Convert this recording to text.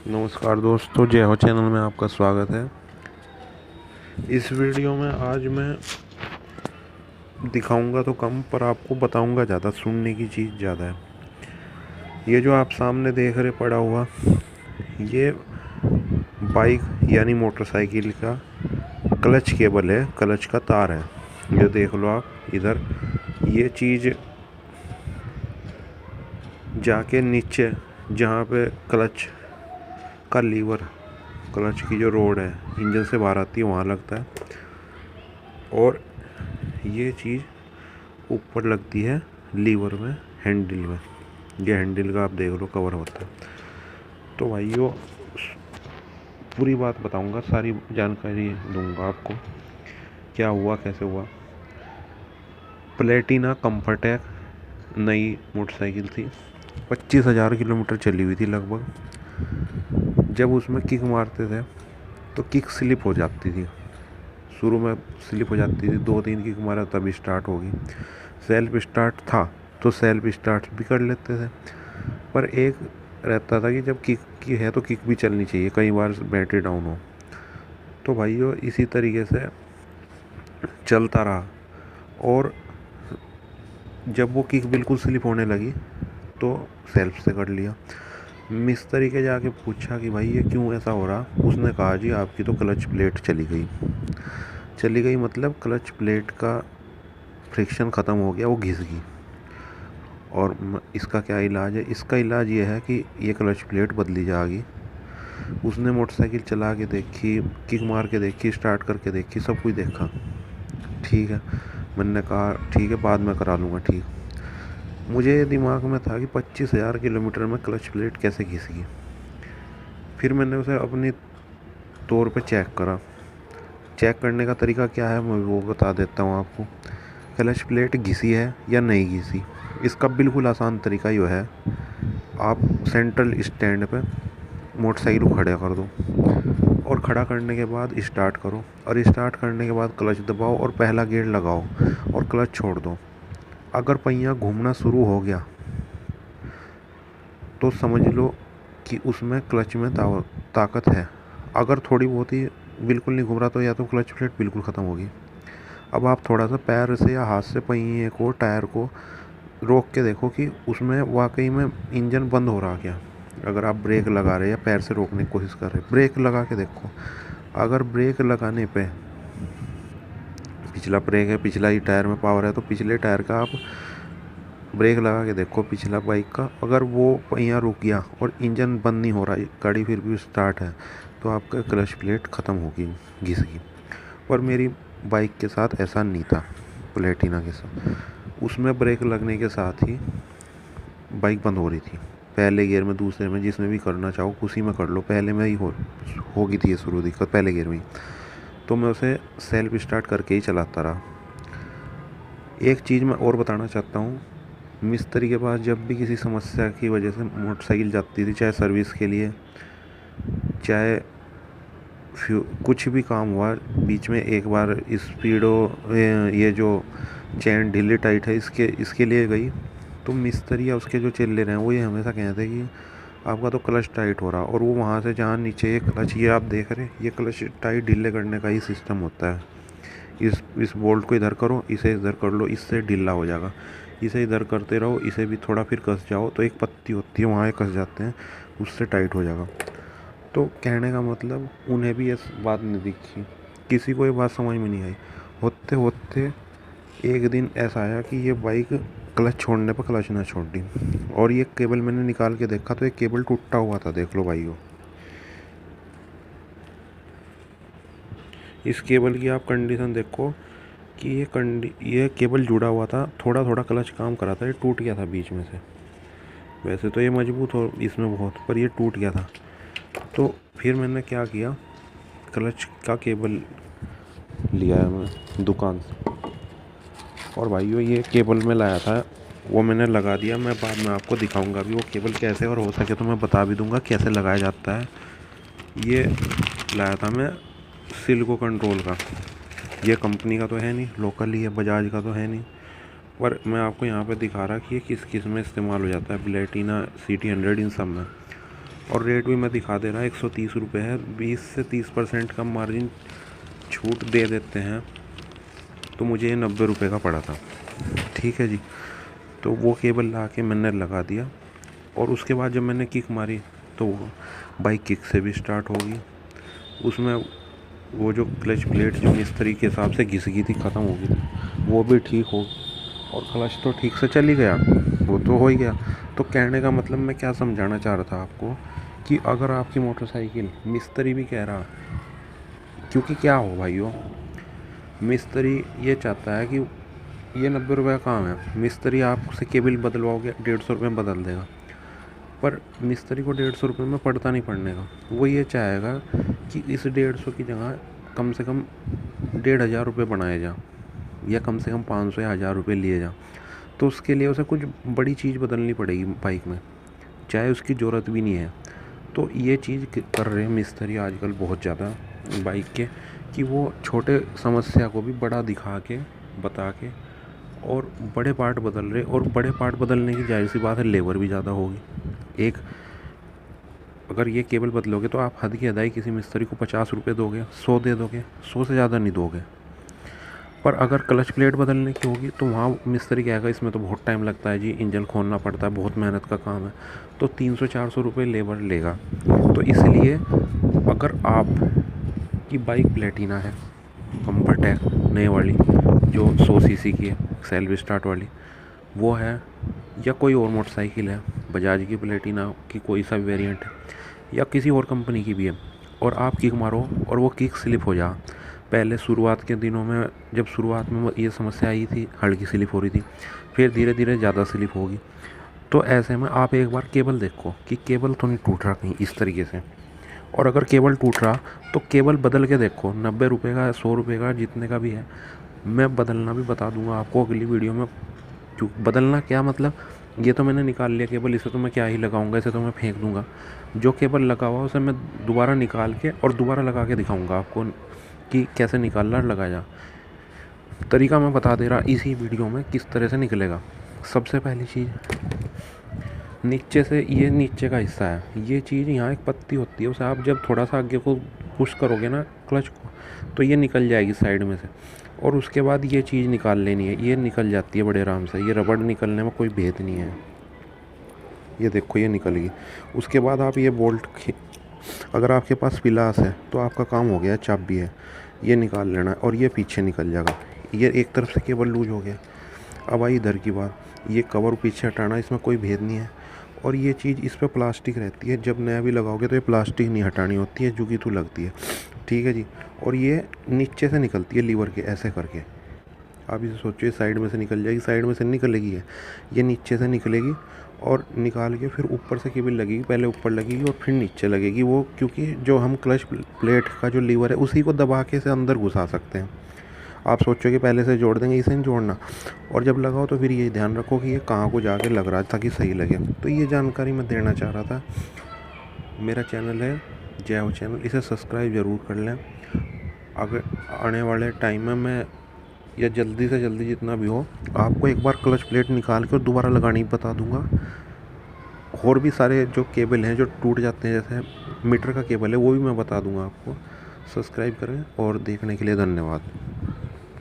नमस्कार दोस्तों, जय हो चैनल में आपका स्वागत है। इस वीडियो में आज मैं दिखाऊंगा तो कम पर आपको बताऊंगा ज़्यादा, सुनने की चीज़ ज़्यादा है। ये जो आप सामने देख रहे पड़ा हुआ, ये बाइक यानी मोटरसाइकिल का क्लच केबल है, क्लच का तार है। ये देख लो आप इधर, ये चीज़ जाके नीचे जहाँ पे क्लच का लीवर, क्लच की जो रोड है इंजन से बाहर आती है, वहाँ लगता है। और ये चीज़ ऊपर लगती है लीवर में, हैंडल में। ये हैंडल का आप देख लो कवर होता है। तो भाइयों, पूरी बात बताऊंगा, सारी जानकारी दूंगा आपको, क्या हुआ कैसे हुआ। प्लेटिना कम्फर्टेक नई मोटरसाइकिल थी, 25,000 किलोमीटर चली हुई थी लगभग। जब उसमें किक मारते थे तो किक स्लिप हो जाती थी, शुरू में स्लिप हो जाती थी, 2-3 किक मारा तभी स्टार्ट होगी। सेल्फ स्टार्ट था तो सेल्फ स्टार्ट भी कर लेते थे, पर एक रहता था कि जब किक की है तो किक भी चलनी चाहिए, कई बार बैटरी डाउन हो। तो भाइयों इसी तरीके से चलता रहा, और जब वो किक बिल्कुल स्लिप होने लगी तो सेल्फ से कर लिया। मिस्त्री के जाके पूछा कि भाई ये क्यों ऐसा हो रहा। उसने कहा जी आपकी तो क्लच प्लेट चली गई मतलब क्लच प्लेट का फ्रिक्शन ख़त्म हो गया, वो घिस गई। और इसका क्या इलाज है? इसका इलाज ये है कि ये क्लच प्लेट बदली जाएगी। उसने मोटरसाइकिल चला के देखी, किक मार के देखी, स्टार्ट करके देखी, सब कुछ देखा। ठीक है, मैंने कहा ठीक है बाद में करा लूँगा। ठीक, मुझे दिमाग में था कि 25,000 किलोमीटर में क्लच प्लेट कैसे घिस गई। फिर मैंने उसे अपनी तौर पे चेक करा। चेक करने का तरीका क्या है मैं वो बता देता हूँ आपको। क्लच प्लेट घिसी है या नहीं घिसी, इसका बिल्कुल आसान तरीका ये है, आप सेंट्रल स्टैंड पे मोटरसाइकिल को खड़ा कर दो, और खड़ा करने के बाद स्टार्ट करो, और स्टार्ट करने के बाद क्लच दबाओ और पहला गियर लगाओ और क्लच छोड़ दो। अगर पहिया घूमना शुरू हो गया तो समझ लो कि उसमें क्लच में ताकत है। अगर थोड़ी बहुत ही बिल्कुल नहीं घूम रहा तो या तो क्लच प्लेट बिल्कुल ख़त्म होगी। अब आप थोड़ा सा पैर से या हाथ से पहिए को, टायर को रोक के देखो कि उसमें वाकई में इंजन बंद हो रहा क्या। अगर आप ब्रेक लगा रहे हैं या पैर से रोकने की कोशिश कर रहे हैं, ब्रेक लगा के देखो। अगर ब्रेक लगाने पे पिछला ब्रेक है, पिछला ही टायर में पावर है, तो पिछले टायर का आप ब्रेक लगा के देखो पिछला बाइक का। अगर वो पहिया रुक गया और इंजन बंद नहीं हो रहा, गाड़ी फिर भी स्टार्ट है, तो आपका क्लच प्लेट ख़त्म होगी, घिस गई। पर मेरी बाइक के साथ ऐसा नहीं था, प्लेटिना के साथ। उसमें ब्रेक लगने के साथ ही बाइक बंद हो रही थी, पहले गियर में, दूसरे में, जिसमें भी करना चाहो उसी में कर लो। पहले में ही हो गई थी ये शुरू दिक्कत, पहले गियर में ही। तो मैं उसे सेल्फ स्टार्ट करके ही चलाता रहा। एक चीज़ मैं और बताना चाहता हूँ, मिस्त्री के पास जब भी किसी समस्या की वजह से मोटरसाइकिल जाती थी, चाहे सर्विस के लिए, चाहे कुछ भी काम हुआ, बीच में एक बार स्पीडो, ये जो चैन ढीली टाइट है इसके लिए गई, तो मिस्त्री या उसके जो चेले रहे हैं वो ये हमेशा कहते हैं कि आपका तो क्लच टाइट हो रहा। और वो वहाँ से जहाँ नीचे ये क्लच, ये आप देख रहे हैं, ये क्लच टाइट ढीले करने का ही सिस्टम होता है। इस बोल्ट को इधर करो, इसे इधर कर लो, इससे ढीला हो जाएगा। इसे इधर करते रहो, इसे भी थोड़ा फिर कस जाओ, तो एक पत्ती होती है वहाँ कस जाते हैं, उससे टाइट हो जाएगा। तो कहने का मतलब उन्हें भी ये बात नहीं दिखी, किसी को ये बात समझ में नहीं आई। होते होते एक दिन ऐसा आया कि ये बाइक क्लच छोड़ने पर क्लच ना छोड़ दी, और ये केबल मैंने निकाल के देखा तो एक केबल टूटा हुआ था, देख लो भाइयों। इस केबल की आप कंडीशन देखो कि ये केबल जुड़ा हुआ था, थोड़ा थोड़ा क्लच काम करा था, ये टूट गया था बीच में से। वैसे तो ये मजबूत हो इसमें बहुत, पर ये टूट गया था। तो फिर मैंने क्या किया, क्लच का केबल लिया है मैं दुकान से, और भाइयों ये केबल में लाया था, वो मैंने लगा दिया। मैं बाद में आपको दिखाऊंगा भी वो केबल कैसे, और हो सके तो मैं बता भी दूंगा कैसे लगाया जाता है। ये लाया था मैं सिल्को कंट्रोल का, ये कंपनी का तो है नहीं, लोकल ही है, बजाज का तो है नहीं। पर मैं आपको यहाँ पे दिखा रहा कि ये किस किस में इस्तेमाल हो जाता है, प्लेटिना, CT 100, इन सब में। और रेट भी मैं दिखा दे रहा, 130 रुपये है। 20 से 30% का मार्जिन छूट दे देते हैं, तो मुझे ये 90 रुपये का पड़ा था। ठीक है जी। तो वो केबल ला के मैंने लगा दिया, और उसके बाद जब मैंने किक मारी तो बाइक किक से भी स्टार्ट होगी। उसमें वो जो क्लच प्लेट जो मिस्त्री के हिसाब से घिस गई थी, ख़त्म हो गई थी, वो भी ठीक हो, और क्लच तो ठीक से चल ही गया, वो तो हो ही गया। तो कहने का मतलब मैं क्या समझाना चाह रहा था आपको, कि अगर आपकी मोटरसाइकिल मिस्त्री भी कह रहा, क्योंकि क्या हो भाइयों, मिस्त्री ये चाहता है कि ये 90 रुपये का काम है, मिस्त्री आपसे केबल बदलवाओगे 150 रुपये में बदल देगा, पर मिस्त्री को 150 रुपये में पड़ता नहीं पड़ने का। वो ये चाहेगा कि इस 150 की जगह कम से कम 1,500 रुपये बनाए जा, या कम से कम 500 या 1,000 रुपये लिए जा। तो उसके लिए उसे कुछ बड़ी चीज़ बदलनी पड़ेगी बाइक में, चाहे उसकी ज़रूरत भी नहीं है। तो ये चीज़ कर रहे हैं मिस्त्री आजकल बहुत ज़्यादा बाइक के, कि वो छोटे समस्या को भी बड़ा दिखा के, बता के, और बड़े पार्ट बदल रहे। और बड़े पार्ट बदलने की जाहिर सी बात है लेबर भी ज़्यादा होगी। एक अगर ये केबल बदलोगे तो आप हद की हदाई किसी मिस्त्री को 50 रुपये दोगे, 100 दे दोगे, 100 से ज़्यादा नहीं दोगे। पर अगर क्लच प्लेट बदलने की होगी तो वहाँ मिस्त्री कहेगा इसमें तो बहुत टाइम लगता है जी, इंजन खोलना पड़ता है, बहुत मेहनत का काम है, तो 300-400 रुपये लेबर लेगा। तो इसलिए अगर आप की बाइक प्लेटिना है, कम्फर्टेक नए वाली जो 100 सीसी की है, सेल्फ स्टार्ट वाली वो है, या कोई और मोटरसाइकिल है, बजाज की प्लेटिना की कोई सा भी वेरिएंट है, या किसी और कंपनी की भी है, और आप किक मारो और वो किक स्लिप हो जा। पहले शुरुआत के दिनों में, जब शुरुआत में ये समस्या आई थी, हल्की स्लिप हो रही थी, फिर धीरे धीरे ज़्यादा स्लिप होगी। तो ऐसे में आप एक बार केबल देखो कि केबल तो नहीं टूट रहा कहीं इस तरीके से, और अगर केबल टूट रहा तो केबल बदल के देखो, 90 रुपये का, 100 रुपये का, जितने का भी है। मैं बदलना भी बता दूंगा आपको अगली वीडियो में। बदलना क्या मतलब, ये तो मैंने निकाल लिया केबल, इसे तो मैं क्या ही लगाऊंगा, इसे तो मैं फेंक दूंगा। जो केबल लगा हुआ उसे मैं दोबारा निकाल के और दोबारा लगा के दिखाऊंगा आपको कि कैसे निकालना लगाया। तरीका मैं बता दे रहा इसी वीडियो में किस तरह से निकलेगा। सबसे पहली चीज़, नीचे से, ये नीचे का हिस्सा है, ये चीज़ यहाँ एक पत्ती होती है, उसे आप जब थोड़ा सा आगे को पुश करोगे ना क्लच को, तो ये निकल जाएगी साइड में से। और उसके बाद ये चीज़ निकाल लेनी है, ये निकल जाती है बड़े आराम से, ये रबड़ निकलने में कोई भेद नहीं है। ये देखो ये निकल गई। उसके बाद आप ये बोल्ट, अगर आपके पास पिलास है तो आपका काम हो गया, चाबी है, ये निकाल लेना है, और ये पीछे निकल जाएगा। ये एक तरफ से केबल लूज हो गया। अब आई इधर की बात, ये कवर पीछे हटाना, इसमें कोई भेद नहीं है। और ये चीज़, इस पर प्लास्टिक रहती है, जब नया भी लगाओगे तो ये प्लास्टिक नहीं हटानी होती है, जुगी तो लगती है। ठीक है जी। और ये नीचे से निकलती है लीवर के, ऐसे करके। आप इसे सोचिए, साइड में से निकल जाएगी, साइड में से निकलेगी है, ये नीचे से निकलेगी, और निकाल के फिर ऊपर से केबल लगेगी, पहले ऊपर लगेगी और फिर नीचे लगेगी वो, क्योंकि जो हम क्लच प्लेट का जो लीवर है उसी को दबा के इसे अंदर घुसा सकते हैं। आप सोचो कि पहले से जोड़ देंगे, इसे नहीं जोड़ना। और जब लगाओ तो फिर ये ध्यान रखो कि ये कहाँ को जाके लग रहा है ताकि सही लगे। तो ये जानकारी मैं देना चाह रहा था। मेरा चैनल है जय हो चैनल, इसे सब्सक्राइब ज़रूर कर लें। अगर आने वाले टाइम में मैं, या जल्दी से जल्दी जितना भी हो, आपको एक बार क्लच प्लेट निकाल के और दोबारा लगानी बता दूंगा। और भी सारे जो केबल हैं जो टूट जाते हैं, जैसे मीटर का केबल है, वो भी मैं बता दूंगा आपको। सब्सक्राइब करें और देखने के लिए धन्यवाद।